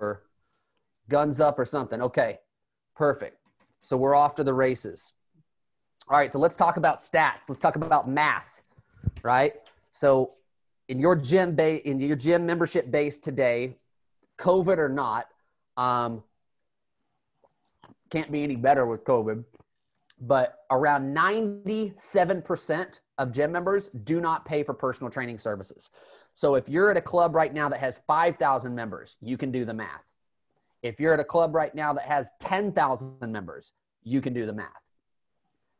or guns up or something. Okay, perfect. So we're off to the races. All right, so let's talk about stats. Let's talk about math, right? So in your gym membership base today, COVID or not, can't be any better with COVID, but around 97% of gym members do not pay for personal training services. So if you're at a club right now that has 5,000 members, you can do the math. If you're at a club right now that has 10,000 members, you can do the math.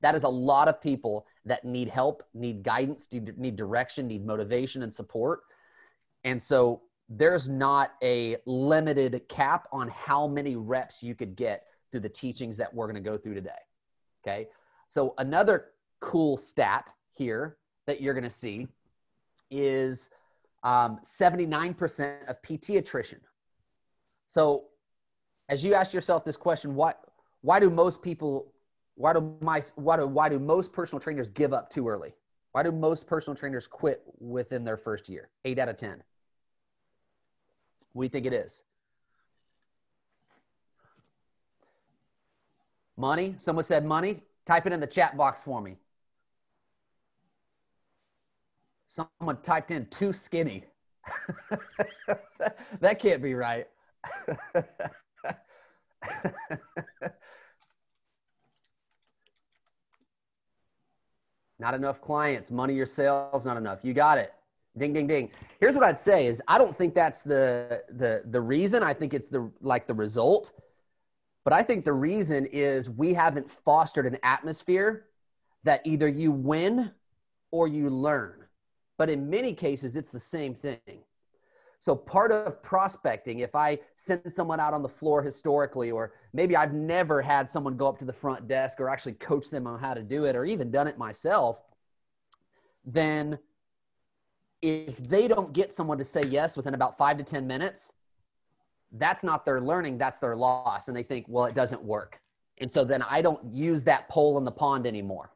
That is a lot of people that need help, need guidance, need direction, need motivation and support. And so there's not a limited cap on how many reps you could get through the teachings that we're going to go through today. Okay. So another cool stat here that you're going to see is 79% of PT attrition. So as you ask yourself this question, why do most personal trainers give up too early? Why do most personal trainers quit within their first year? 8 out of 10. What do you think it is? Money? Someone said money? Type it in the chat box for me. Someone typed in too skinny. That can't be right. Not enough clients, money or sales, not enough. You got it. Ding, ding, ding. Here's what I'd say is I don't think that's the reason. I think it's the result. But I think the reason is we haven't fostered an atmosphere that either you win or you learn. But in many cases, it's the same thing. So part of prospecting, if I send someone out on the floor historically, or maybe I've never had someone go up to the front desk or actually coach them on how to do it or even done it myself, then if they don't get someone to say yes within about 5 to 10 minutes, that's not their learning, that's their loss. And they think, well, it doesn't work. And so then I don't use that pole in the pond anymore.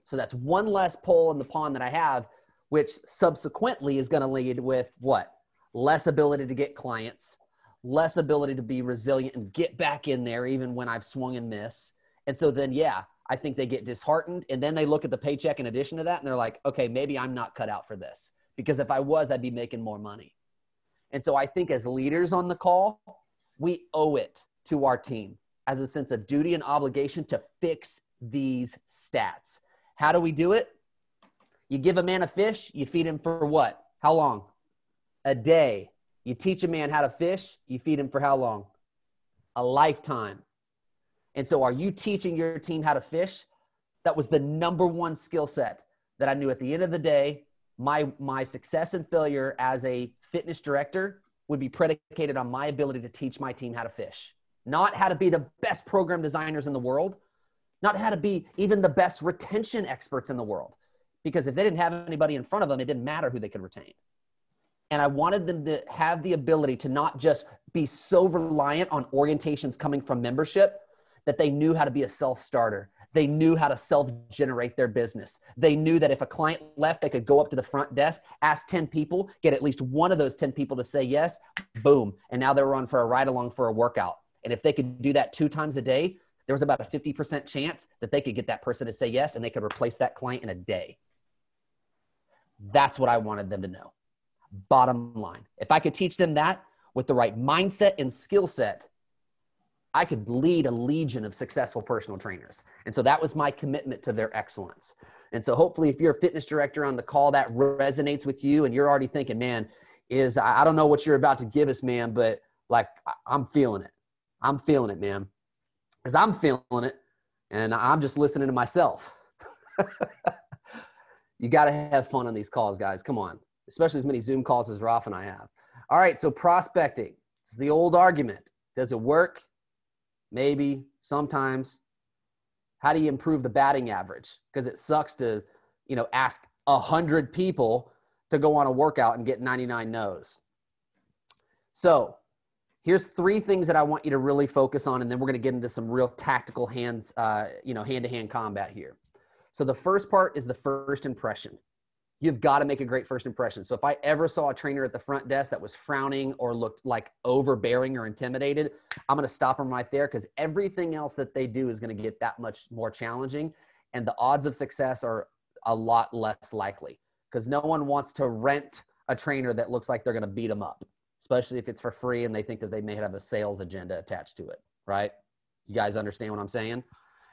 So that's one less pole in the pond that I have, which subsequently is going to lead with what? Less ability to get clients, less ability to be resilient and get back in there even when I've swung and missed. And so then, yeah, I think they get disheartened. And then they look at the paycheck in addition to that and they're like, okay, maybe I'm not cut out for this, because if I was, I'd be making more money. And so I think as leaders on the call, we owe it to our team as a sense of duty and obligation to fix these stats. How do we do it? You give a man a fish, you feed him for what? How long? A day. You teach a man how to fish, you feed him for how long? A lifetime. And so are you teaching your team how to fish? That was the number one skill set that I knew at the end of the day, my success and failure as a fitness director would be predicated on my ability to teach my team how to fish. Not how to be the best program designers in the world, not how to be even the best retention experts in the world. Because if they didn't have anybody in front of them, it didn't matter who they could retain. And I wanted them to have the ability to not just be so reliant on orientations coming from membership that they knew how to be a self-starter. They knew how to self-generate their business. They knew that if a client left, they could go up to the front desk, ask 10 people, get at least one of those 10 people to say yes, boom. And now they're on for a ride along for a workout. And if they could do that 2 times a day, there was about a 50% chance that they could get that person to say yes and they could replace that client in a day. That's what I wanted them to know. Bottom line. If I could teach them that with the right mindset and skill set, I could lead a legion of successful personal trainers. And so that was my commitment to their excellence. And so hopefully if you're a fitness director on the call, that resonates with you and you're already thinking, man, I don't know what you're about to give us, man, but like, I'm feeling it. I'm feeling it, man. Because I'm feeling it and I'm just listening to myself. You got to have fun on these calls, guys. Come on. Especially as many Zoom calls as Ralph and I have. All right, so prospecting. It's the old argument. Does it work? Maybe, sometimes. How do you improve the batting average? Because it sucks to, ask 100 people to go on a workout and get 99 no's. So here's 3 things that I want you to really focus on, and then we're going to get into some real tactical hand-to-hand combat here. So the first part is the first impression. You've got to make a great first impression. So if I ever saw a trainer at the front desk that was frowning or looked like overbearing or intimidated, I'm going to stop them right there, because everything else that they do is going to get that much more challenging. And the odds of success are a lot less likely, because no one wants to rent a trainer that looks like they're going to beat them up, especially if it's for free and they think that they may have a sales agenda attached to it, right? You guys understand what I'm saying?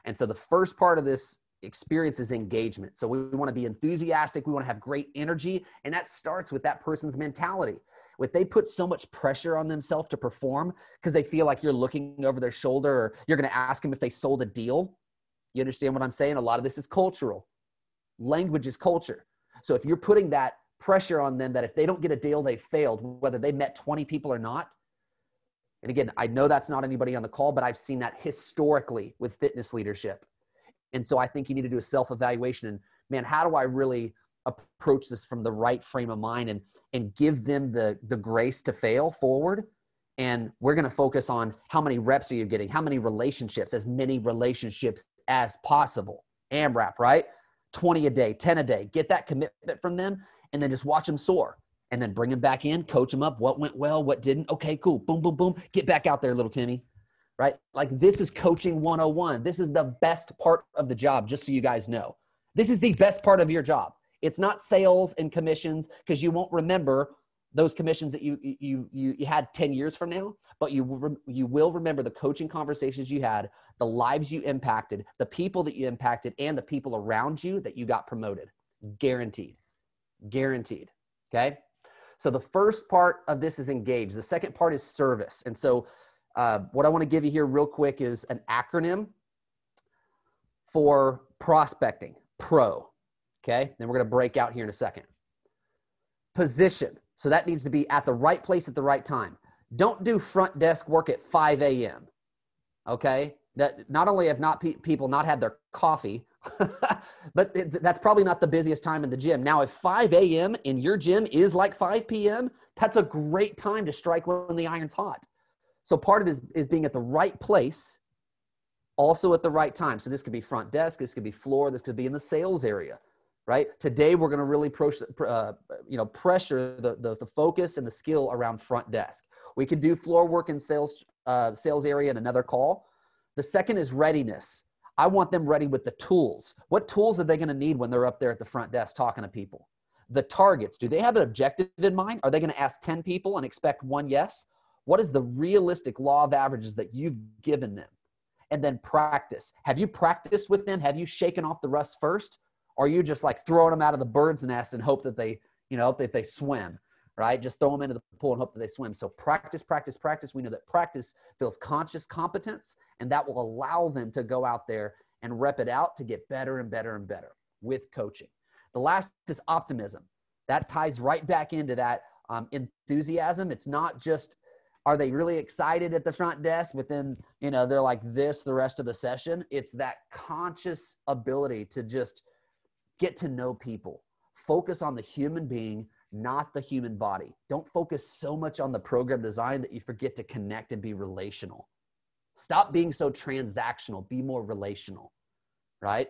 And so the first part of this experience is engagement. So we want to be enthusiastic. We want to have great energy. And that starts with that person's mentality. If they put so much pressure on themselves to perform because they feel like you're looking over their shoulder, or you're going to ask them if they sold a deal. You understand what I'm saying? A lot of this is cultural. Language is culture. So if you're putting that pressure on them that if they don't get a deal, they failed, whether they met 20 people or not. And again, I know that's not anybody on the call, but I've seen that historically with fitness leadership. And so I think you need to do a self-evaluation and, man, how do I really approach this from the right frame of mind and give them the grace to fail forward? And we're going to focus on how many reps are you getting? How many relationships? As many relationships as possible. AMRAP, right? 20 a day, 10 a day. Get that commitment from them and then just watch them soar. And then bring them back in, coach them up. What went well? What didn't? Okay, cool. Boom, boom, boom. Get back out there, little Timmy. Right? Like, this is coaching 101. This is the best part of the job, just so you guys know. This is the best part of your job. It's not sales and commissions, because you won't remember those commissions that you had 10 years from now, but you will remember the coaching conversations you had, the lives you impacted, the people that you impacted, and the people around you that you got promoted. Guaranteed. Guaranteed. Okay? So the first part of this is engage. The second part is service. And so what I want to give you here real quick is an acronym for prospecting, PRO. Okay. Then we're going to break out here in a second. Position. So that needs to be at the right place at the right time. Don't do front desk work at 5 a.m. Okay. That not only have people not had their coffee, but that's probably not the busiest time in the gym. Now, if 5 a.m. in your gym is like 5 p.m., that's a great time to strike when the iron's hot. So part of it is being at the right place, also at the right time. So this could be front desk, this could be floor, this could be in the sales area, right? Today we're going to really pressure the focus and the skill around front desk. We could do floor work in sales area in another call. The second is readiness. I want them ready with the tools. What tools are they going to need when they're up there at the front desk talking to people? The targets. Do they have an objective in mind? Are they going to ask 10 people and expect one yes? What is the realistic law of averages that you've given them? And then practice. Have you practiced with them? Have you shaken off the rust first? Or are you just like throwing them out of the bird's nest and hope that they, that they swim, right? Just throw them into the pool and hope that they swim. So practice, practice, practice. We know that practice builds conscious competence, and that will allow them to go out there and rep it out to get better and better and better with coaching. The last is optimism. That ties right back into that enthusiasm. It's not just, are they really excited at the front desk, but then, they're like this the rest of the session? It's that conscious ability to just get to know people. Focus on the human being, not the human body. Don't focus so much on the program design that you forget to connect and be relational. Stop being so transactional. Be more relational, right?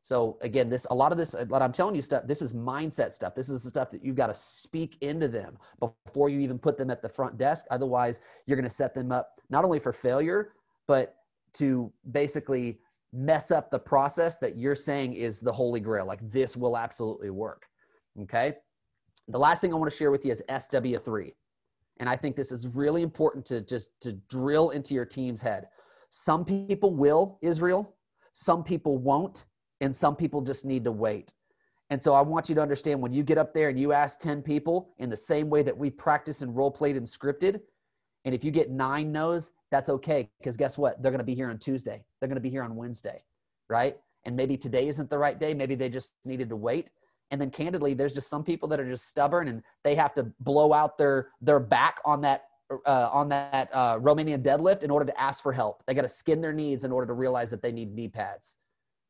So again, a lot of this, what I'm telling you stuff, this is mindset stuff. This is the stuff that you've got to speak into them before you even put them at the front desk. Otherwise, you're going to set them up not only for failure, but to basically mess up the process that you're saying is the holy grail. Like, this will absolutely work. Okay. The last thing I want to share with you is SW3. And I think this is really important to drill into your team's head. Some people will, Israel. Some people won't. And some people just need to wait. And so I want you to understand, when you get up there and you ask 10 people in the same way that we practice and role played and scripted, and if you get 9 no's, that's okay. Because guess what? They're going to be here on Tuesday. They're going to be here on Wednesday, right? And maybe today isn't the right day. Maybe they just needed to wait. And then candidly, there's just some people that are just stubborn and they have to blow out their back on that Romanian deadlift in order to ask for help. They got to skin their knees in order to realize that they need knee pads,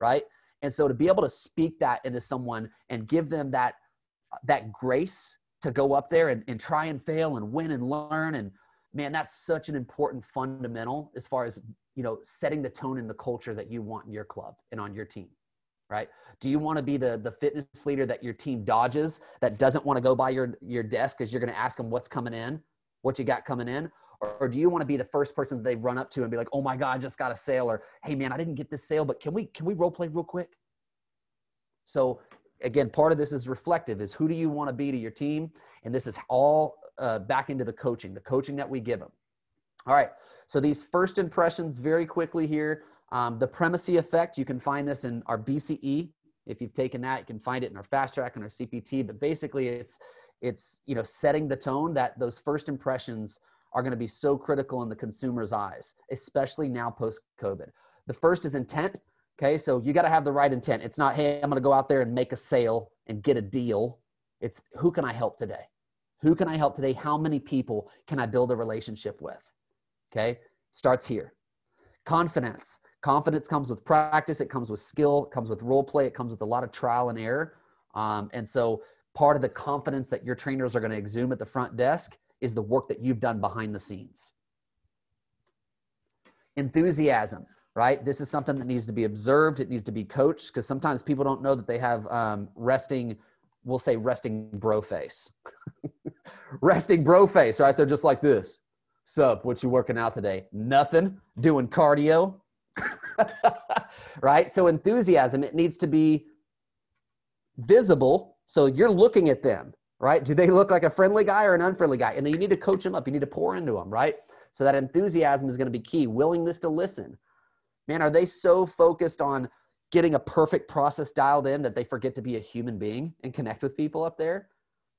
right? And so to be able to speak that into someone and give them that grace to go up there and try and fail and win and learn. And man, that's such an important fundamental as far as, setting the tone and the culture that you want in your club and on your team. right? Do you want to be the fitness leader that your team dodges, that doesn't want to go by your desk because you're going to ask them what's coming in, what you got coming in? Or do you want to be the first person that they run up to and be like, oh my God, I just got a sale, or hey man, I didn't get this sale, but can we role play real quick? So again, part of this is reflective, is who do you want to be to your team? And this is all back into the coaching that we give them. All right. So these first impressions very quickly here, the primacy effect, you can find this in our BCE. If you've taken that, you can find it in our fast track and our CPT, but basically it's, you know, setting the tone that those first impressions are going to be so critical in the consumer's eyes, especially now post-COVID. The first is intent. Okay. So you got to have the right intent. It's not, hey, I'm going to go out there and make a sale and get a deal. It's who can I help today? Who can I help today? How many people can I build a relationship with? Okay. Starts here. Confidence. Confidence comes with practice. It comes with skill. It comes with role play. It comes with a lot of trial and error. And so part of the confidence that your trainers are going to exude at the front desk is the work that you've done behind the scenes. Enthusiasm, right? This is something that needs to be observed. It needs to be coached, because sometimes people don't know that they have resting bro face. Resting bro face, right? They're just like this. Sup, what you working out today? Nothing. Doing cardio. Right? So enthusiasm, it needs to be visible. So you're looking at them, right? Do they look like a friendly guy or an unfriendly guy? And then you need to coach them up. You need to pour into them, right? So that enthusiasm is going to be key. Willingness to listen. Man, are they so focused on getting a perfect process dialed in that they forget to be a human being and connect with people up there?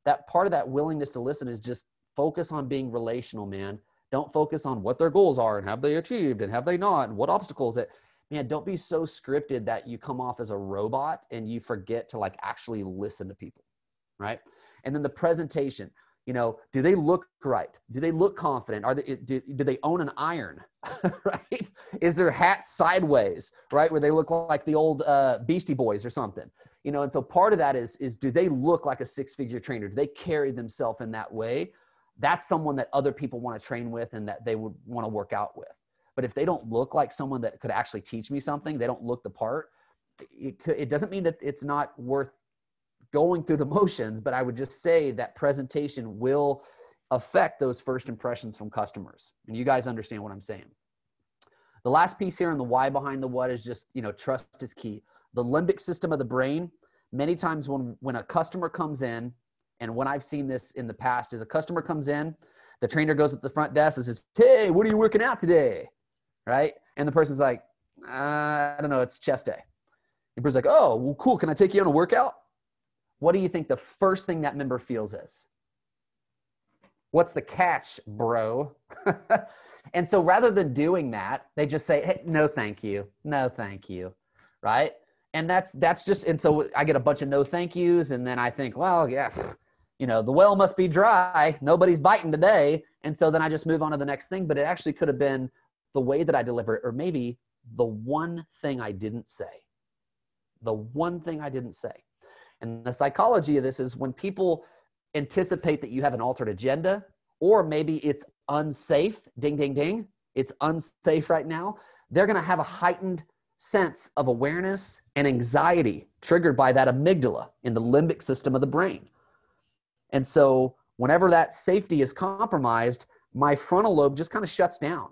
That part of that willingness to listen is just focus on being relational, man. Don't focus on what their goals are and have they achieved and have they not and what obstacles that, man, don't be so scripted that you come off as a robot and you forget to like actually listen to people, right? And then the presentation, you know, do they look right? Do they look confident? Do they own an iron, right? Is their hat sideways, right? Where they look like the old Beastie Boys or something, you know? And so part of that is do they look like a six-figure trainer? Do they carry themselves in that way? That's someone that other people want to train with and that they would want to work out with. But if they don't look like someone that could actually teach me something, they don't look the part, it doesn't mean that it's not worth going through the motions, but I would just say that presentation will affect those first impressions from customers. And you guys understand what I'm saying. The last piece here in the why behind the what is just, you know, trust is key. The limbic system of the brain, many times when a customer comes in, and when I've seen this in the past is a customer comes in, the trainer goes at the front desk and says, hey, what are you working out today? Right? And the person's like, I don't know, it's chest day. The person's like, oh, well, cool. Can I take you on a workout? What do you think the first thing that member feels is? What's the catch, bro? And so rather than doing that, they just say, hey, no, thank you. No, thank you. Right? And that's just, and so I get a bunch of no thank yous. And then I think, well, yeah, you know, the well must be dry. Nobody's biting today. And so then I just move on to the next thing. But it actually could have been the way that I deliver it, or maybe the one thing I didn't say. The one thing I didn't say. And the psychology of this is when people anticipate that you have an altered agenda, or maybe it's unsafe, ding, ding, ding, it's unsafe right now, they're going to have a heightened sense of awareness and anxiety triggered by that amygdala in the limbic system of the brain. And so whenever that safety is compromised, my frontal lobe just kind of shuts down.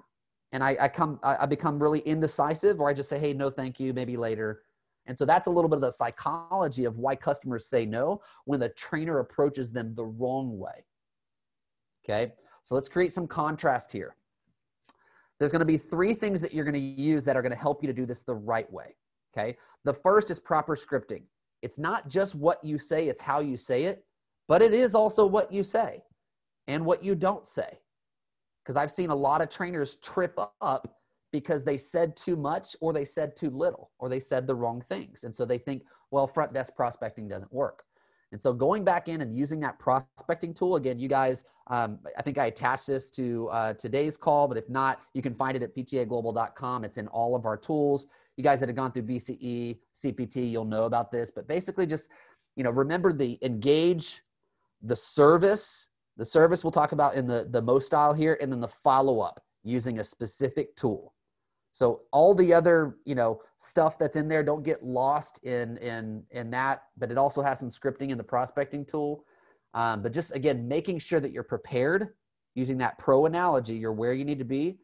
And I become really indecisive, or I just say, hey, no, thank you, maybe later. And so that's a little bit of the psychology of why customers say no when the trainer approaches them the wrong way. Okay, so let's create some contrast here. There's going to be three things that you're going to use that are going to help you to do this the right way. Okay, the first is proper scripting. It's not just what you say, it's how you say it, but it is also what you say and what you don't say. Because I've seen a lot of trainers trip up because they said too much, or they said too little, or they said the wrong things. And so they think, well, front desk prospecting doesn't work. And so going back in and using that prospecting tool, again, you guys, I think I attached this to today's call, but if not, you can find it at ptaglobal.com. It's in all of our tools. You guys that have gone through BCE, CPT, you'll know about this. But basically just, you know, remember the engage, the service we'll talk about in the Mo style here, and then the follow-up using a specific tool. So all the other, stuff that's in there, don't get lost in that, but it also has some scripting in the prospecting tool. But just, again, making sure that you're prepared using that pro analogy, you're where you need to be,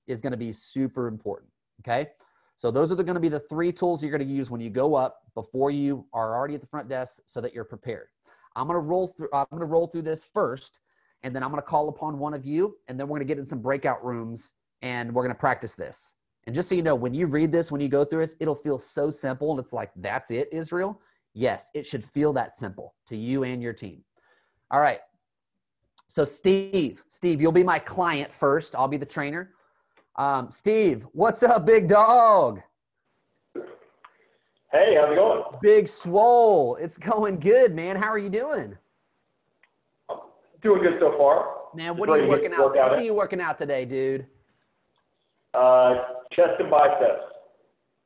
is going to be super important. Okay. So those are going to be the 3 tools you're going to use when you go up before you are already at the front desk so that you're prepared. I'm going to roll through this first, and then I'm going to call upon one of you, and then we're going to get in some breakout rooms and we're going to practice this. And just so you know, when you read this, when you go through this, it'll feel so simple. And it's like, that's it, Israel. Yes, it should feel that simple to you and your team. All right. So Steve, you'll be my client first. I'll be the trainer. Steve, what's up, big dog? Hey, how's it going? Big swole. It's going good, man. How are you doing? Doing good so far. Man, what are you working out? What are you working out today, dude? Chest and biceps.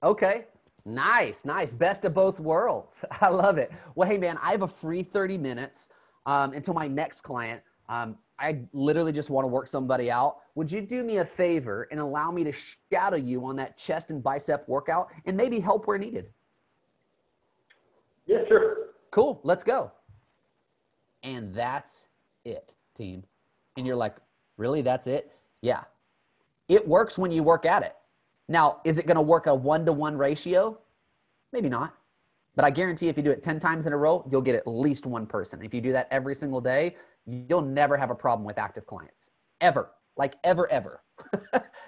Okay. Nice. Best of both worlds. I love it. Well, hey, man, I have a free 30 minutes until my next client. I literally just want to work somebody out. Would you do me a favor and allow me to shadow you on that chest and bicep workout and maybe help where needed? Yeah, sure. Cool. Let's go. And that's it, team. And you're like, really? That's it? Yeah. It works when you work at it. Now, is it going to work a 1-to-1 ratio? Maybe not. But I guarantee if you do it 10 times in a row, you'll get at least one person. If you do that every single day, you'll never have a problem with active clients. Ever. Like ever.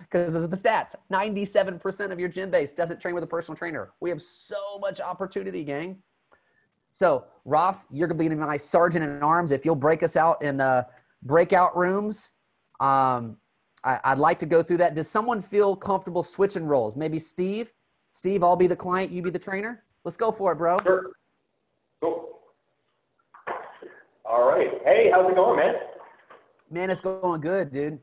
Because of the stats. 97% of your gym base doesn't train with a personal trainer. We have so much opportunity, gang. So, Raf, you're going to be my sergeant in arms. If you'll break us out in breakout rooms, I'd like to go through that. Does someone feel comfortable switching roles? Maybe Steve? Steve, I'll be the client, you be the trainer? Let's go for it, bro. Sure. Cool. All right. Hey, how's it going, man? Man, it's going good, dude.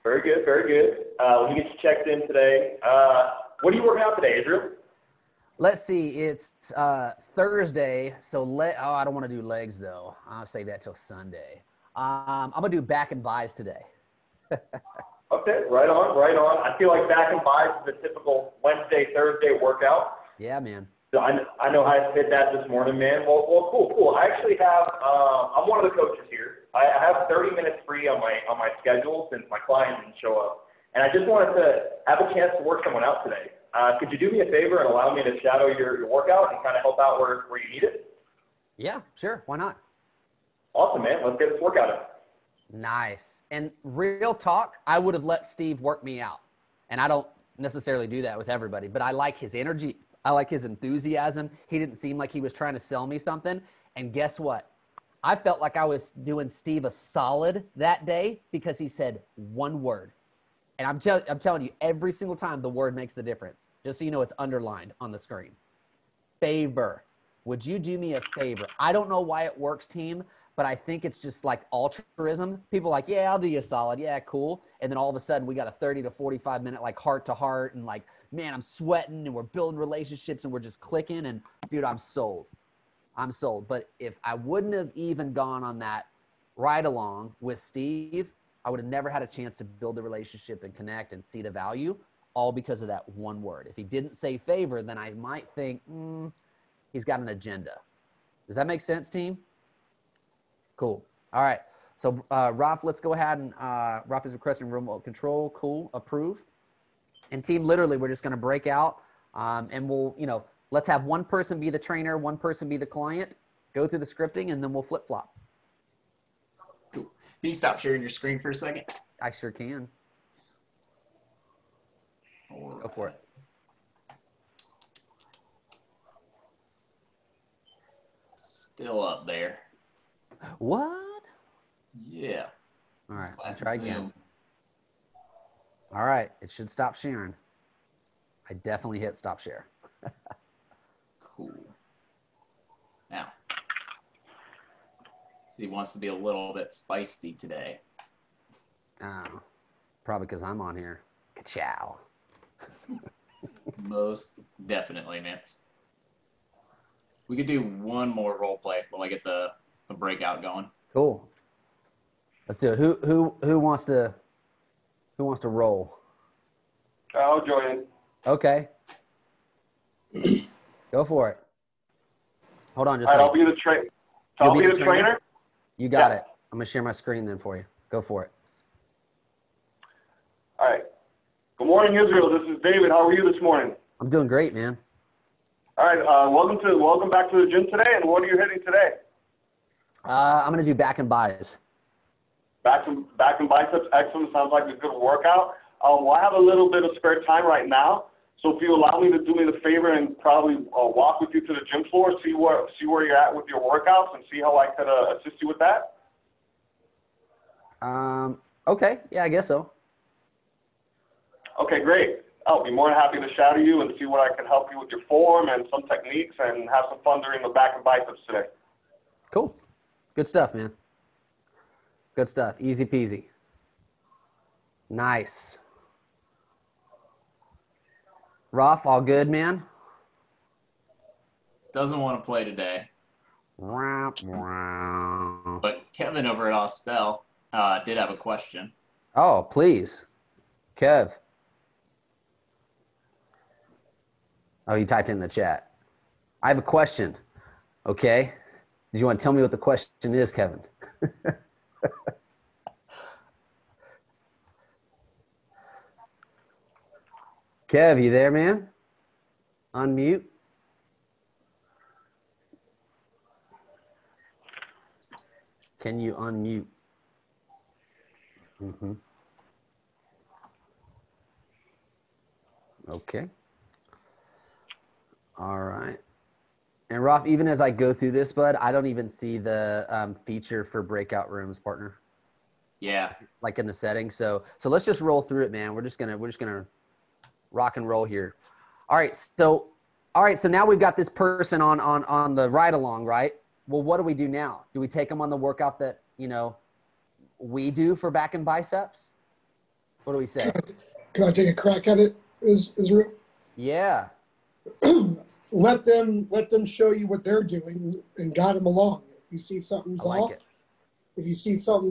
Very good. Let me get you checked in today. What are you working out today, Israel? Let's see. It's Thursday, so I don't want to do legs, though. I'll save that till Sunday. I'm going to do back and buys today. Okay, right on. I feel like back and buys is a typical Wednesday, Thursday workout. Yeah, man. So I know how to hit that this morning, man. Well, cool. I actually have, I'm one of the coaches here. I have 30 minutes free on my schedule since my client didn't show up. And I just wanted to have a chance to work someone out today. Could you do me a favor and allow me to shadow your workout and kind of help out where you need it? Yeah, sure. Why not? Awesome, man. Let's get this workout in. Nice. And real talk, I would have let Steve work me out. And I don't necessarily do that with everybody, but I like his energy. I like his enthusiasm. He didn't seem like he was trying to sell me something. And guess what? I felt like I was doing Steve a solid that day because he said one word. And I'm telling you, every single time the word makes the difference. Just so you know, it's underlined on the screen. Favor. Would you do me a favor? I don't know why it works, team, but I think it's just like altruism. People are like, yeah, I'll do you a solid. Yeah, cool. And then all of a sudden we got a 30 to 45 minute like heart to heart and like, man, I'm sweating and we're building relationships and we're just clicking and dude, I'm sold. But if I wouldn't have even gone on that ride along with Steve, I would have never had a chance to build the relationship and connect and see the value, all because of that one word. If he didn't say favor, then I might think, he's got an agenda. Does that make sense, team? Cool. All right. So, Ralph, let's go ahead and Ralph is requesting remote control. Cool. Approve. And team, literally, we're just going to break out and we'll, let's have one person be the trainer, one person be the client, go through the scripting, and then we'll flip flop. Cool. Can you stop sharing your screen for a second? I sure can. Go for it. Still up there. What? Yeah. All right. Classic Try Zoom. again. All right. It should stop sharing. I definitely hit stop share. Cool. Now, he wants to be a little bit feisty today. Oh, probably because I'm on here. Ka-chow. Most definitely, man. We could do one more role play while I get the breakout going. Cool. Let's do it. Who wants to roll? I'll join. Okay. Go for it. Hold on just All a right, second. I'll be the trainer. So You'll I'll be be the the trainer? trainer. You got Yeah. it. I'm going to share my screen then for you. Go for it. All right. Good morning, Israel. This is David. How are you this morning? I'm doing great, man. All right. Welcome back to the gym today. And what are you hitting today? I'm going to do back and buys. Back and biceps. Excellent. Sounds like a good workout. Well, I have a little bit of spare time right now. So if you allow me to do me the favor and probably walk with you to the gym floor, see where you're at with your workouts, and see how I could assist you with that. Okay. Yeah, I guess so. Okay, great. I'll be more than happy to shadow you and see what I can help you with your form and some techniques and have some fun during the back and biceps today. Cool. Good stuff, man. Good stuff. Easy peasy. Nice. Ruff, all good, man? Doesn't want to play today. But But Kevin over at Austell did have a question. oh, please. Kev. Oh, you typed in the chat. I have a question. Okay. Do you want to tell me what the question is, Kevin? Kev, you there, man? Unmute. Can you unmute? Mm-hmm. Okay. All right. And Roth, even as I go through this, bud, I don't even see the feature for breakout rooms, partner. Yeah. Like in the settings. So let's just roll through it, man. We're just gonna rock and roll here. All right. So now we've got this person on the ride along, right? Well, what do we do now? Do we take them on the workout that, we do for back and biceps? What do we say? Can I take a crack at it, Israel? Yeah. Let them show you what they're doing and guide them along. If you see something's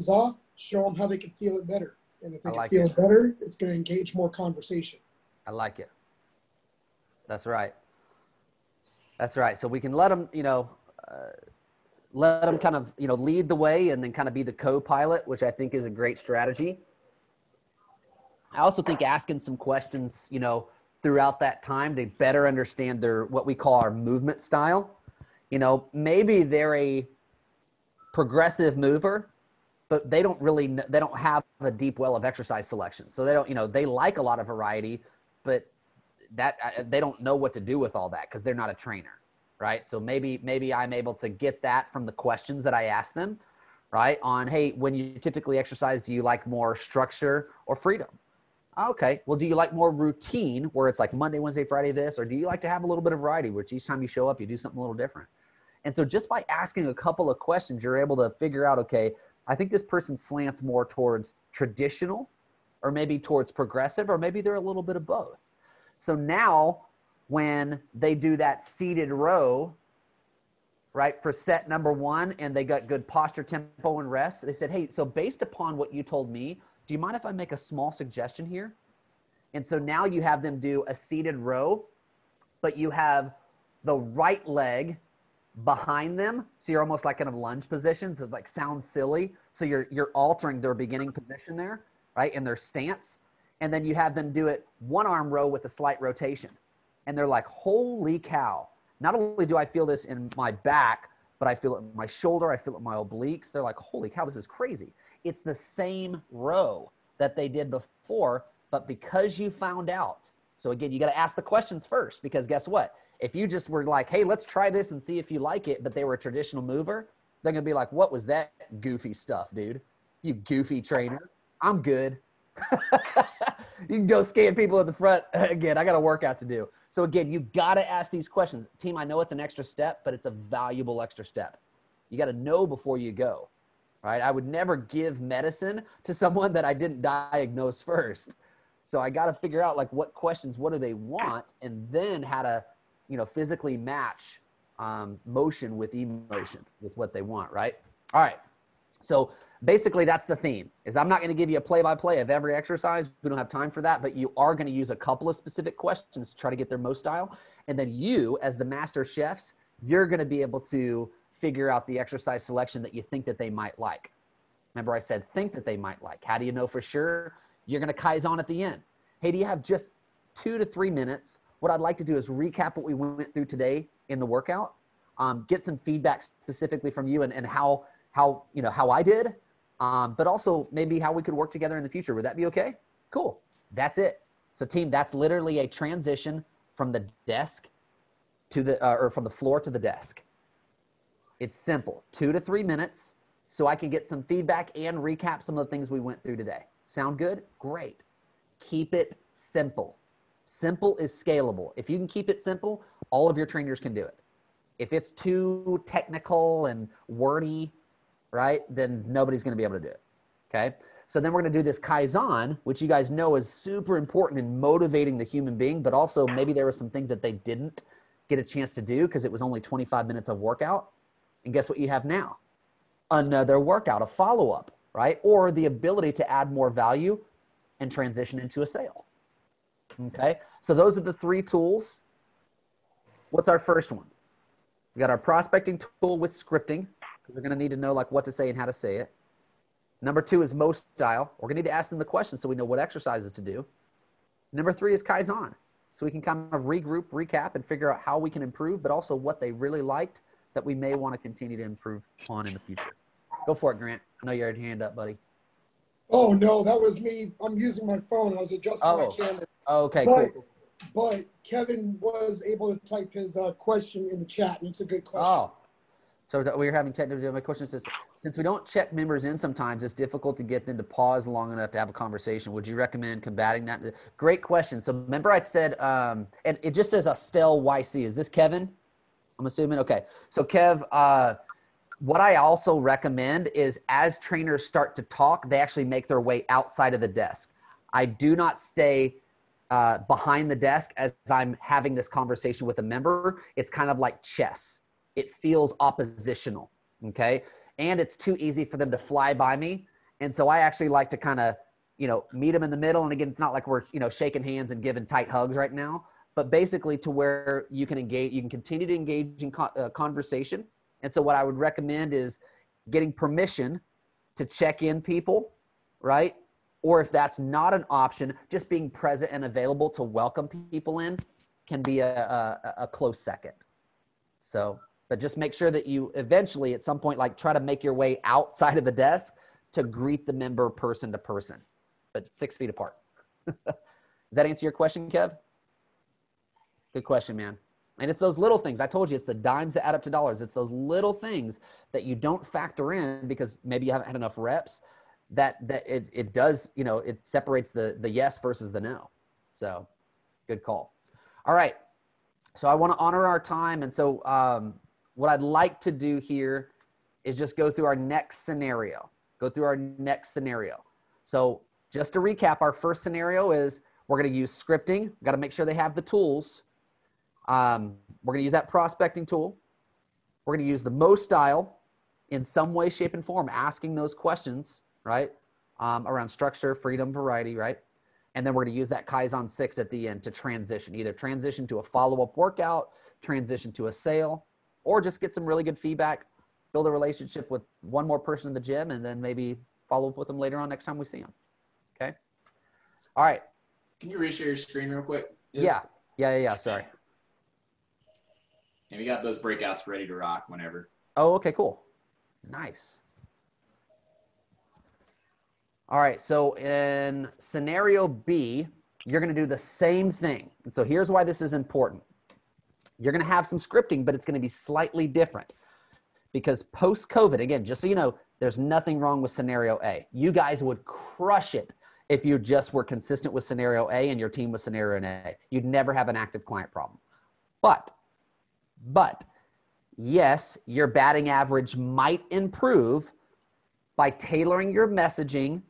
off, show them how they can feel it better. And if they can feel it better, it's going to engage more conversation. I like it. That's right. That's right. So we can let them, let them kind of, lead the way and then kind of be the co-pilot, which I think is a great strategy. I also think asking some questions, throughout that time to better understand what we call our movement style. Maybe they're a progressive mover, but they don't have a deep well of exercise selection. So they don't, they like a lot of variety, but they don't know what to do with all that because they're not a trainer, right? So maybe I'm able to get that from the questions that I ask them, right? On, hey, when you typically exercise, do you like more structure or freedom? Okay. Well, do you like more routine where it's like Monday, Wednesday, Friday this, or do you like to have a little bit of variety, which each time you show up, you do something a little different? And so just by asking a couple of questions, you're able to figure out, okay, I think this person slants more towards traditional or maybe towards progressive, or maybe they're a little bit of both. So now when they do that seated row, right, for set number 1, and they got good posture, tempo, and rest, they said, hey, so based upon what you told me, do you mind if I make a small suggestion here? And so now you have them do a seated row, but you have the right leg behind them. So you're almost like in a lunge position. So it's like sounds silly. So you're altering their beginning position there, right? In their stance. And then you have them do it one arm row with a slight rotation. And they're like, holy cow. Not only do I feel this in my back, but I feel it in my shoulder. I feel it in my obliques. They're like, holy cow, this is crazy. It's the same row that they did before, but because you found out. So again, you got to ask the questions first, because guess what? If you just were like, hey, let's try this and see if you like it, but they were a traditional mover, they're going to be like, what was that goofy stuff, dude? You goofy trainer. I'm good. You can go scan people at the front. Again, I got a workout to do. So again, you got to ask these questions. Team, I know it's an extra step, but it's a valuable extra step. You got to know before you go. Right? I would never give medicine to someone that I didn't diagnose first. So I got to figure out like what questions, what do they want? And then how to, physically match motion with emotion with what they want. Right? All right. So basically that's the theme, is I'm not going to give you a play-by-play of every exercise. We don't have time for that, but you are going to use a couple of specific questions to try to get their most style. And then you, as the master chefs, you're going to be able to figure out the exercise selection that you think that they might like. Remember I said think that they might like. How do you know for sure? You're going to Kaizen at the end. Hey, do you have just 2 to 3 minutes? What I'd like to do is recap what we went through today in the workout, get some feedback specifically from you and how I did, but also maybe how we could work together in the future. Would that be okay? Cool. That's it. So team, that's literally a transition from the desk to the, or from the floor to the desk. It's simple, 2 to 3 minutes, so I can get some feedback and recap some of the things we went through today. Sound good? Great. Keep it simple. Simple is scalable. If you can keep it simple, all of your trainers can do it. If it's too technical and wordy, right, then nobody's going to be able to do it. Okay. So then we're going to do this Kaizen, which you guys know is super important in motivating the human being, but also maybe there were some things that they didn't get a chance to do because it was only 25 minutes of workout. And guess what you have now? Another workout, a follow-up, right? Or the ability to add more value and transition into a sale. Okay. So those are the 3 tools. What's our first one? We got our prospecting tool with scripting, because we're going to need to know like what to say and how to say it. Number 2 is Mo style. We're going to need to ask them the question so we know what exercises to do. Number 3 is Kaizen. So we can kind of regroup, recap, and figure out how we can improve, but also what they really liked that we may want to continue to improve on in the future. Go for it, Grant. I know you had your hand up, buddy. Oh, no, that was me. I'm using my phone. I was adjusting my camera. Okay, but, cool. But Kevin was able to type his question in the chat, and it's a good question. Oh, so we were having technical questions. Since we don't check members in sometimes, it's difficult to get them to pause long enough to have a conversation. Would you recommend combating that? Great question. So remember I said, and it just says Estelle YC. Is this Kevin? I'm assuming. Okay. So Kev, what I also recommend is as trainers start to talk, they actually make their way outside of the desk. I do not stay behind the desk as I'm having this conversation with a member. It's kind of like chess. It feels oppositional. Okay. And it's too easy for them to fly by me. And so I actually like to kind of, meet them in the middle. And again, it's not like we're, shaking hands and giving tight hugs right now, but basically to where you can engage, you can continue to engage in conversation. And so what I would recommend is getting permission to check in people, right? Or if that's not an option, just being present and available to welcome people in can be a close second. So, but just make sure that you eventually at some point, like try to make your way outside of the desk to greet the member person to person, but 6 feet apart. Does that answer your question, Kev? Good question, man. And it's those little things. I told you, it's the dimes that add up to dollars. It's those little things that you don't factor in because maybe you haven't had enough reps that it does, it separates the yes versus the no. So good call. All right. So I want to honor our time. And so what I'd like to do here is just go through our next scenario. So just to recap, our first scenario is we're going to use scripting. We've got to make sure they have the tools. We're going to use that prospecting tool. We're going to use the Mo style in some way, shape, and form, asking those questions, right? Around structure, freedom, variety, right? And then we're going to use that Kaizen 6 at the end to transition, either transition to a follow-up workout, transition to a sale, or just get some really good feedback, build a relationship with one more person in the gym, and then maybe follow up with them later on next time we see them. Okay? All right. Can you reshare your screen real quick? Yeah. Sorry. And we got those breakouts ready to rock whenever. Oh, okay, cool. Nice. All right, so in scenario B, you're going to do the same thing. And so here's why this is important. You're going to have some scripting, but it's going to be slightly different because post-COVID, again, just so you know, there's nothing wrong with scenario A. You guys would crush it if you just were consistent with scenario A and your team was scenario A. You'd never have an active client problem. But yes, your batting average might improve by tailoring your messaging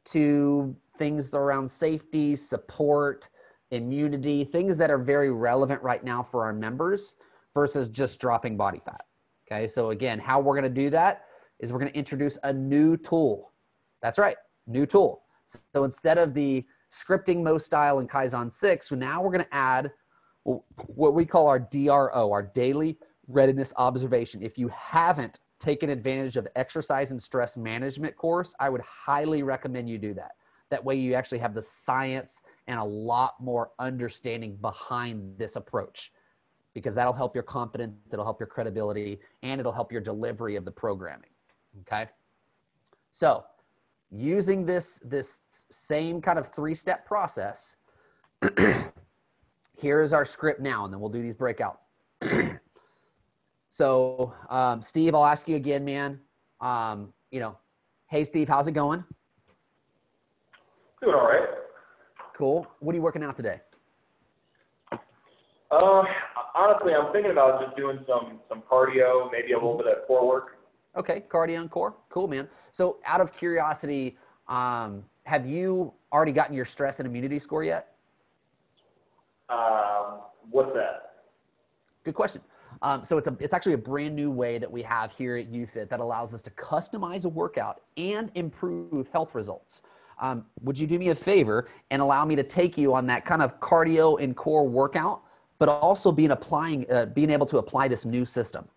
to things around safety, support, immunity, things that are very relevant right now for our members versus just dropping body fat. Okay, so again, how we're going to do that is we're going to introduce a new tool. That's right, new tool. So instead of the scripting mode style in Kaizen 6, now we're going to add what we call our DRO, our daily readiness observation. If you haven't taken advantage of the exercise and stress management course, I would highly recommend you do that. That way you actually have the science and a lot more understanding behind this approach, because that'll help your confidence, it'll help your credibility, and it'll help your delivery of the programming, okay? So using this same kind of three-step process, here is our script now, and then we'll do these breakouts. So Steve, I'll ask you again, man. Hey, Steve, how's it going? Doing all right. Cool. What are you working out today? Honestly, I'm thinking about just doing some cardio, maybe a little bit of core work. Okay, cardio and core. Cool, man. So out of curiosity, have you already gotten your stress and immunity score yet? What's that? Good question. So it's actually a brand new way that we have here at UFit that allows us to customize a workout and improve health results. Would you do me a favor and allow me to take you on that kind of cardio and core workout, but also being able to apply this new system?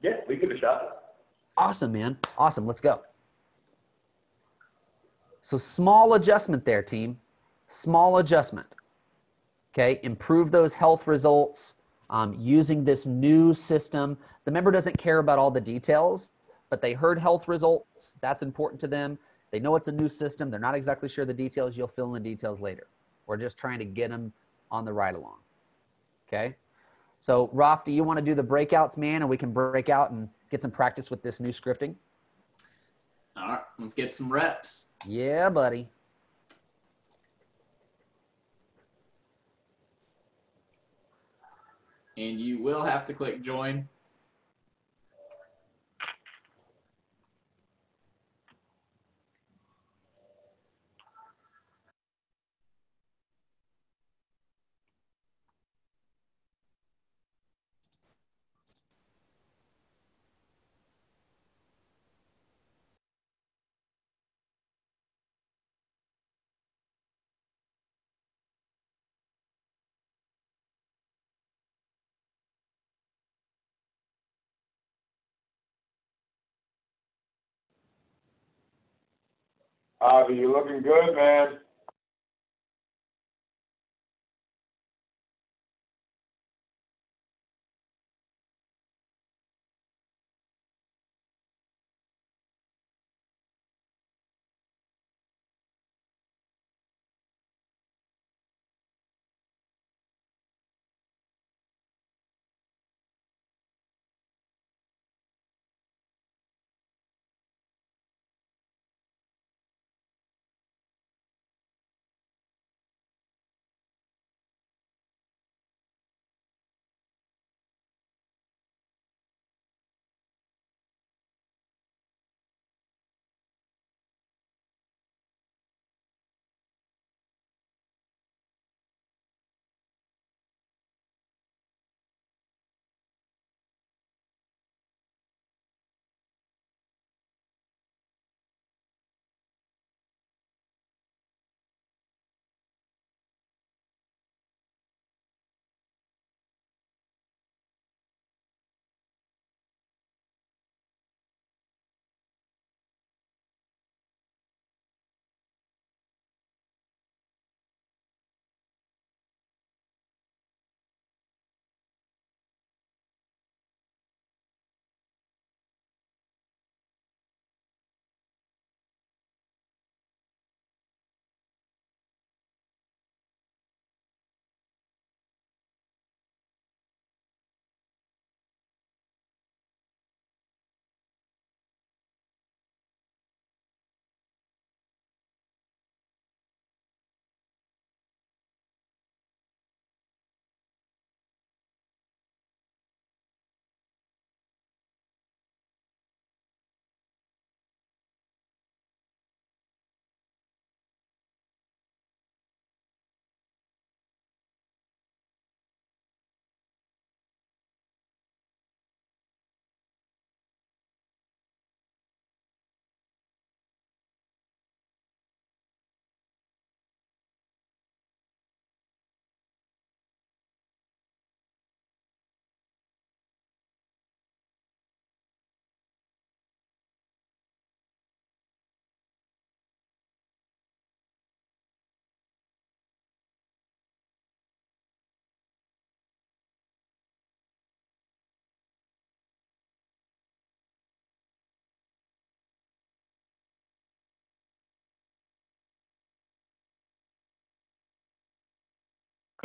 Yeah, we give it a shot. Awesome, man. Awesome. Let's go. So small adjustment there, team. Small adjustment. Okay, improve those health results using this new system. The member doesn't care about all the details, but they heard health results. That's important to them. They know it's a new system. They're not exactly sure the details. You'll fill in the details later. We're just trying to get them on the ride along. Okay, so Raf, do you want to do the breakouts, man, and we can break out and get some practice with this new scripting? All right, let's get some reps. Yeah, buddy. And you will have to click join. Avi, you're looking good, man.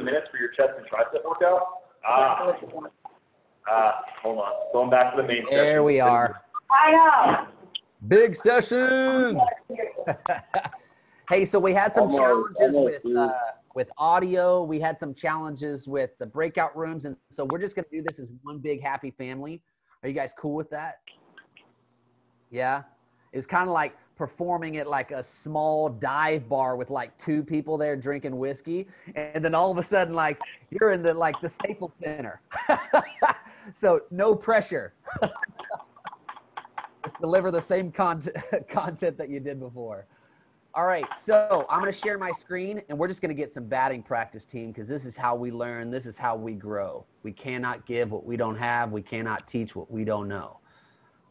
minutes for your chest and tricep workout. Hold on. Going back to the main session. There we are. I know. Big session. Hey, so we had some challenges with audio. We had some challenges with the breakout rooms. And so we're just going to do this as one big happy family. Are you guys cool with that? Yeah. It was kind of like performing at like a small dive bar with like 2 people there drinking whiskey. And then all of a sudden, like you're in the Staples Center. So no pressure. Just deliver the same content that you did before. All right, so I'm going to share my screen, and we're just going to get some batting practice, team, because this is how we learn. This is how we grow. We cannot give what we don't have. We cannot teach what we don't know.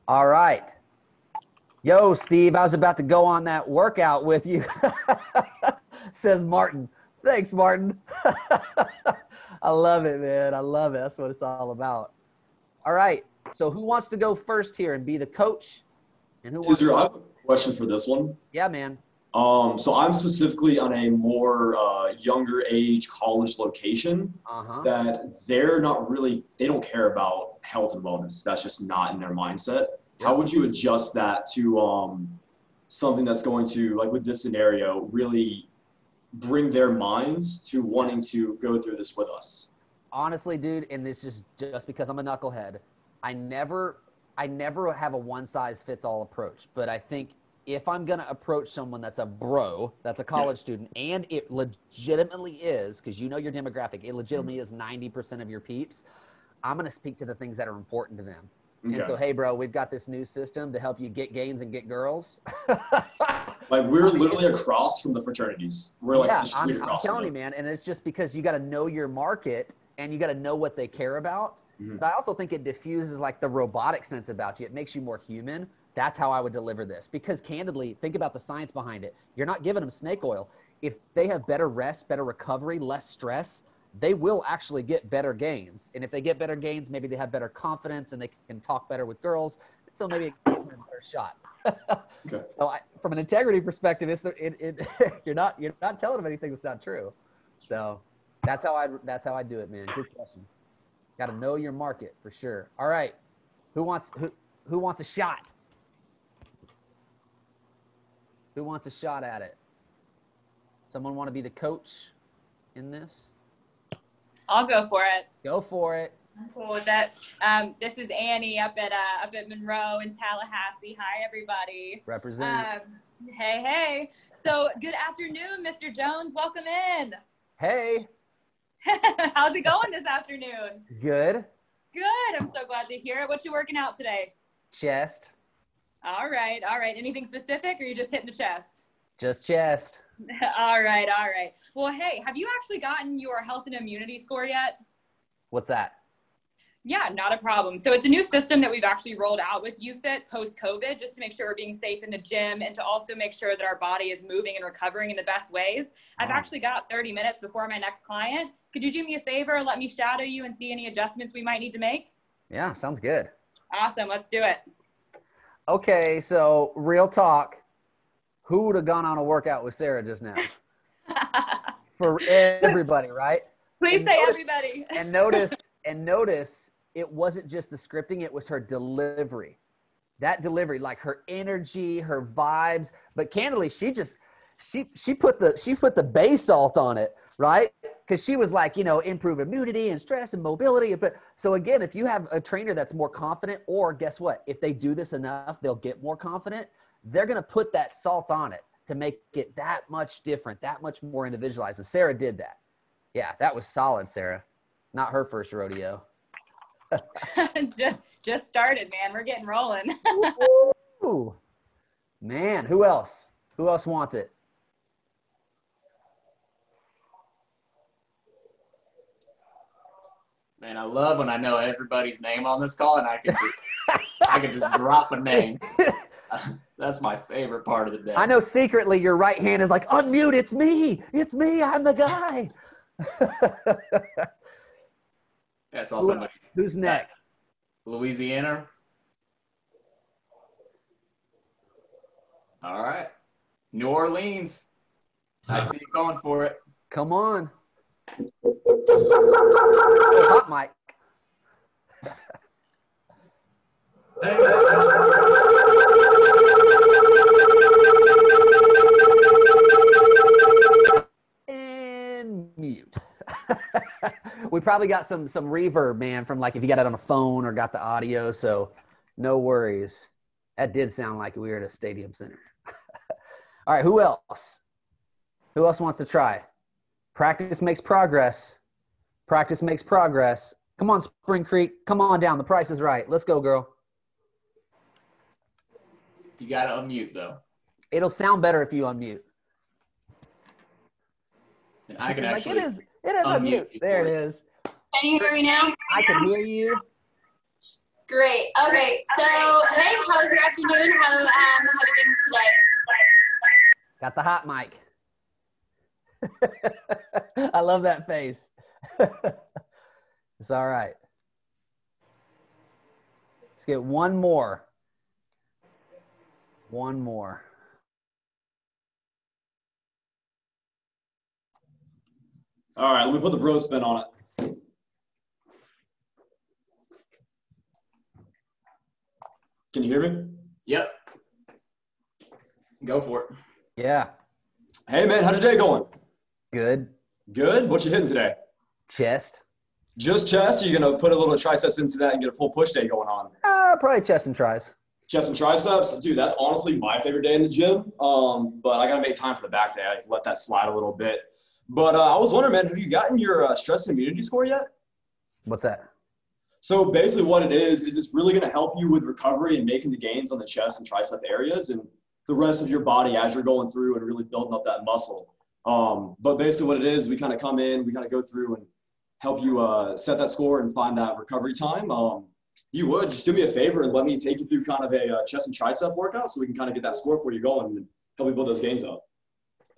All right. Yo, Steve, I was about to go on that workout with you, says Martin. Thanks, Martin. I love it, man. I love it. That's what it's all about. All right. So who wants to go first here and be the coach? And who wants I have a question for this one. Yeah, man. So I'm specifically on a more younger age college location that they're not really, they don't care about health and wellness. That's just not in their mindset. Yep. How would you adjust that to something that's going to, like with this scenario, really bring their minds to wanting to go through this with us? Honestly, dude, and this is just because I'm a knucklehead, I never have a one-size-fits-all approach, but I think if I'm going to approach someone that's a bro, that's a college student, and it legitimately is, because you know your demographic, it legitimately is 90% of your peeps, I'm going to speak to the things that are important to them. Okay. And so, hey, bro, we've got this new system to help you get gains and get girls. Like, we're literally across from the fraternities. We're like, yeah, I'm telling you, man, and it's just because you got to know your market and you got to know what they care about. Mm-hmm. But I also think it diffuses like the robotic sense about you. It makes you more human. That's how I would deliver this. Because candidly, think about the science behind it. You're not giving them snake oil. If they have better rest, better recovery, less stress, they will actually get better gains. And if they get better gains, maybe they have better confidence and they can talk better with girls. So maybe it gives them a better shot. Okay. So from an integrity perspective, you're not telling them anything that's not true. So that's how I do it, man. Good question. Got to know your market for sure. All right. Who wants a shot? Who wants a shot at it? Someone want to be the coach in this? I'll go for it. Go for it. I'm cool with that. This is Annie up at Monroe in Tallahassee. Hi, everybody. Represent. Hey. So good afternoon, Mr. Jones. Welcome in. Hey. How's it going this afternoon? Good. Good. I'm so glad to hear it. What you working out today? Chest. All right. Anything specific, or you just hitting the chest? Just chest. All right. Well, hey, have you actually gotten your health and immunity score yet? What's that? Yeah, not a problem. So it's a new system that we've actually rolled out with UFIT post-COVID, just to make sure we're being safe in the gym and to also make sure that our body is moving and recovering in the best ways. I've actually got 30 minutes before my next client. Could you do me a favor, let me shadow you and see any adjustments we might need to make? Yeah, sounds good. Awesome. Let's do it. Okay, so real talk. Who would have gone on a workout with Sarah just now? For everybody, right? Please say everybody. And notice it wasn't just the scripting, it was her delivery. That delivery, like her energy, her vibes. But candidly, she put the bay salt on it, right? Because she was like, improve immunity and stress and mobility. But so again, if you have a trainer that's more confident, or guess what? If they do this enough, they'll get more confident. They're going to put that salt on it to make it that much different, that much more individualized. And Sarah did that. Yeah, that was solid, Sarah. Not her first rodeo. just started, man. We're getting rolling. Ooh. Man, who else? Who else wants it? Man, I love when I know everybody's name on this call and I can just drop a name. That's my favorite part of the day. I know secretly your right hand is like, unmute, it's me. It's me. I'm the guy. Yeah, I saw somebody. Who's next? Louisiana. All right. New Orleans. I see you going for it. Come on. Oh, hot mic. And mute. We probably got some reverb, man, from like if you got it on a phone or got the audio, so no worries. That did sound like we were at a stadium center. All right, who else? Who else wants to try? Practice makes progress. Practice makes progress. Come on, Spring Creek. Come on down. The price is right. Let's go, girl. You got to unmute, though. It'll sound better if you unmute. And I can actually it is unmute. There it is. Can you hear me now? I can hear you. Great. Okay. So, hey, how was your afternoon? How have you been today? Got the hot mic. I love that face. It's all right. Let's get one more. One more. All right, let me put the bro spin on it. Can you hear me? Yep. Go for it. Yeah. Hey, man, how's your day going? Good. Good? What you hitting today? Chest. Just chest? Or you going to put a little triceps into that and get a full push day going on? Probably chest and tries. Chest and triceps? Dude, that's honestly my favorite day in the gym. But I got to make time for the back day. I let that slide a little bit. But I was wondering, man, have you gotten your stress and immunity score yet? What's that? So basically what it is it's really going to help you with recovery and making the gains on the chest and tricep areas and the rest of your body as you're going through and really building up that muscle. But basically what it is, we kind of come in, we kind of go through and help you set that score and find that recovery time. If you would, just do me a favor and let me take you through kind of a chest and tricep workout so we can kind of get that score for you going and help you build those gains up.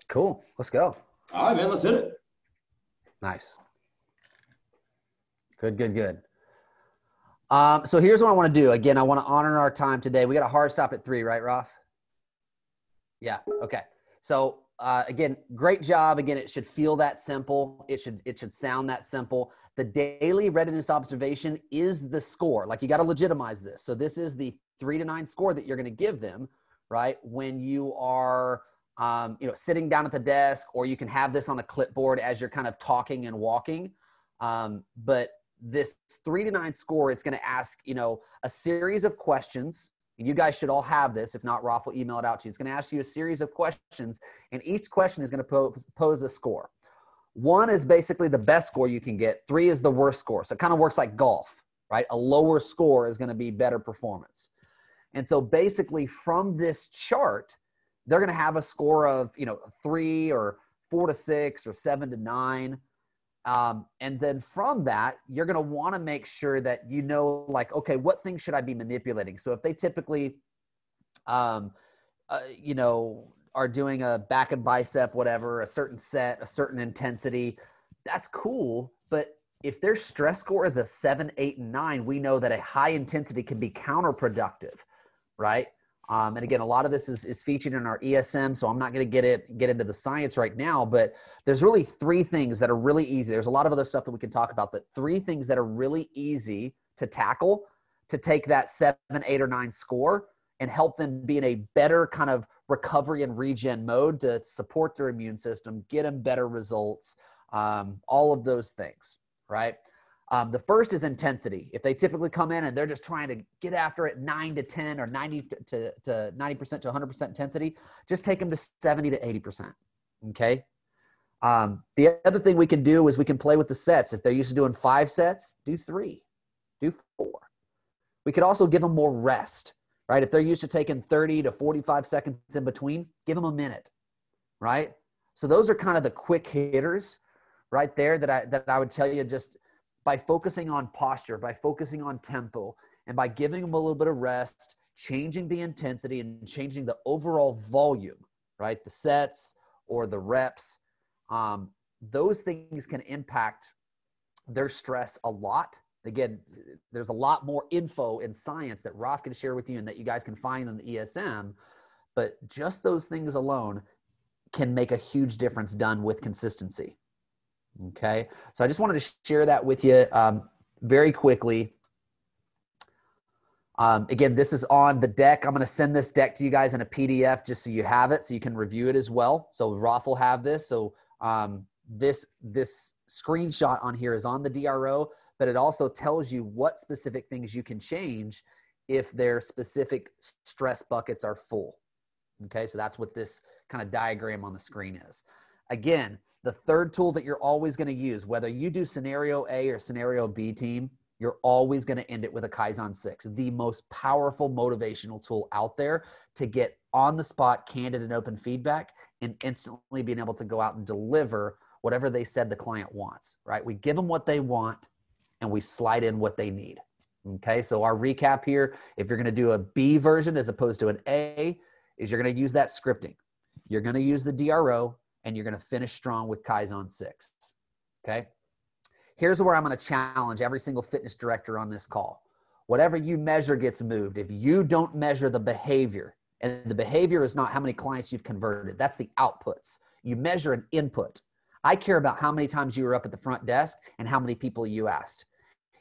Cool. Let's go. All right, man, let's hit it. Nice. Good, good, good. So here's what I want to do. Again, I want to honor our time today. We got a hard stop at 3, right, Raf? Yeah. Okay. So again, great job. Again, it should feel that simple. It should sound that simple. The daily readiness observation is the score. Like you got to legitimize this. So this is the 3 to 9 score that you're going to give them, right? When you are, sitting down at the desk, or you can have this on a clipboard as you're kind of talking and walking. But this 3 to 9 score, it's going to ask, a series of questions. You guys should all have this. If not, Raf will email it out to you. It's going to ask you a series of questions, and each question is going to pose a score. 1 is basically the best score you can get. 3 is the worst score. So it kind of works like golf, right? A lower score is going to be better performance. And so basically from this chart, they're going to have a score of, 3 or 4 to 6 or 7 to 9. And then from that, you're going to want to make sure that like, okay, what things should I be manipulating? So if they typically, are doing a back and bicep, whatever, a certain set, a certain intensity, that's cool. But if their stress score is a 7, 8, and 9, we know that a high intensity can be counterproductive, right? And again, a lot of this is featured in our ESM, so I'm not going to get into the science right now, but there's really 3 things that are really easy. There's a lot of other stuff that we can talk about, but 3 things that are really easy to tackle to take that 7, 8, or 9 score and help them be in a better kind of recovery and regen mode to support their immune system, get them better results, all of those things, right? The first is intensity. If they typically come in and they're just trying to get after it 9 to 10 or 90 to 90% to 100% intensity, just take them to 70 to 80%. Okay. The other thing we can do is we can play with the sets. If they're used to doing 5 sets, do 3, do 4. We could also give them more rest, right? If they're used to taking 30 to 45 seconds in between, give them a minute, right? So those are kind of the quick hitters right there that I would tell you, just by focusing on posture, by focusing on tempo, and by giving them a little bit of rest, changing the intensity and changing the overall volume, right? The sets or the reps, those things can impact their stress a lot. Again, there's a lot more info in science that Raf can share with you and that you guys can find in the ESM, but just those things alone can make a huge difference done with consistency. Okay. So I just wanted to share that with you very quickly. Again, this is on the deck. I'm going to send this deck to you guys in a PDF just so you have it, so you can review it as well. So Roth will have this. So this screenshot on here is on the DRO, but it also tells you what specific things you can change if their specific stress buckets are full. Okay, so that's what this kind of diagram on the screen is. Again, the third tool that you're always going to use, whether you do scenario A or scenario B team, you're always going to end it with a Kaizen 6, the most powerful motivational tool out there to get on the spot, candid and open feedback, and instantly being able to go out and deliver whatever they said the client wants, right? We give them what they want and we slide in what they need. Okay, so our recap here, if you're going to do a B version as opposed to an A, is you're going to use that scripting. You're going to use the DRO, and you're going to finish strong with Kaizen 6. Okay? Here's where I'm going to challenge every single fitness director on this call. Whatever you measure gets moved. If you don't measure the behavior, and the behavior is not how many clients you've converted, that's the outputs. You measure an input. I care about how many times you were up at the front desk and how many people you asked.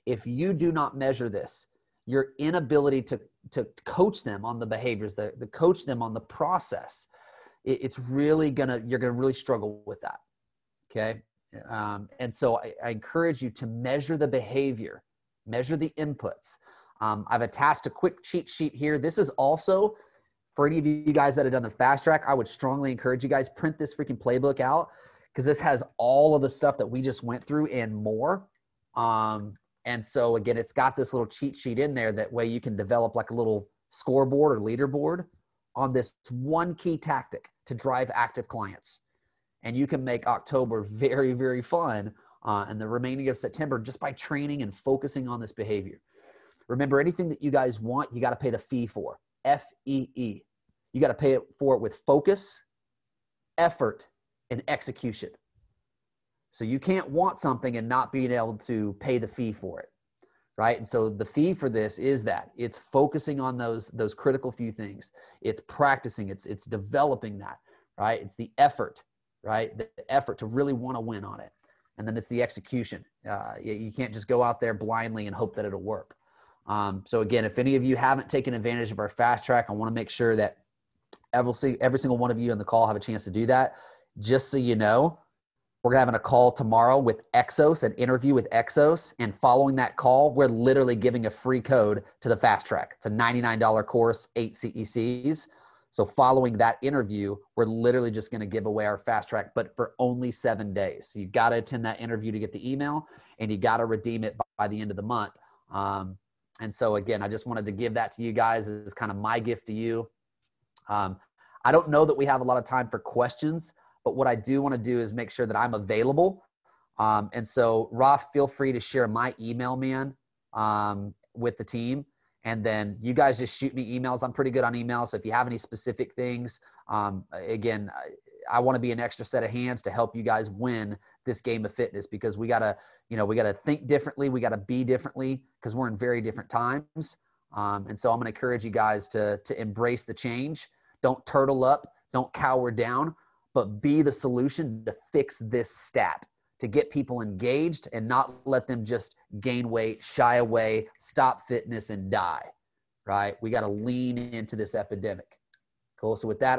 If you do not measure this, your inability to coach them on the behaviors, the coach them on the process, it's really you're gonna really struggle with that. Okay, and so I encourage you to measure the behavior, measure the inputs. I've attached a quick cheat sheet here. This is also for any of you guys that have done the fast track. I would strongly encourage you guys print this freaking playbook out, because this has all of the stuff that we just went through and more. And so again, it's got this little cheat sheet in there. That way you can develop like a little scoreboard or leaderboard on this one key tactic to drive active clients. And you can make October very, very fun and the remaining of September just by training and focusing on this behavior. Remember, anything that you guys want, you got to pay the fee for. F-E-E. You got to pay for it with focus, effort, and execution. So you can't want something and not being able to pay the fee for it, right? And so the fee for this is that it's focusing on those critical few things. It's practicing, it's developing that, right? It's the effort, right? The effort to really want to win on it. And then it's the execution. You can't just go out there blindly and hope that it'll work. So again, if any of you haven't taken advantage of our fast track, I want to make sure that every single one of you on the call have a chance to do that. Just so you know, we're having a call tomorrow with Exos, an interview with Exos. And following that call, we're literally giving a free code to the fast track. It's a $99 course, 8 CECs. So following that interview, we're literally just going to give away our fast track, but for only 7 days. So you got to attend that interview to get the email, and you got to redeem it by the end of the month. And so again, I just wanted to give that to you guys as kind of my gift to you. I don't know that we have a lot of time for questions, but what I do want to do is make sure that I'm available. And so, Raf, feel free to share my email, man, with the team. And then you guys just shoot me emails. I'm pretty good on emails. So if you have any specific things, again, I want to be an extra set of hands to help you guys win this game of fitness, because we got to think differently. We got to be differently, because we're in very different times. And so I'm going to encourage you guys to embrace the change. Don't turtle up. Don't cower down. But be the solution to fix this stat, to get people engaged and not let them just gain weight, shy away, stop fitness, and die, right? We got to lean into this epidemic. Cool. So with that,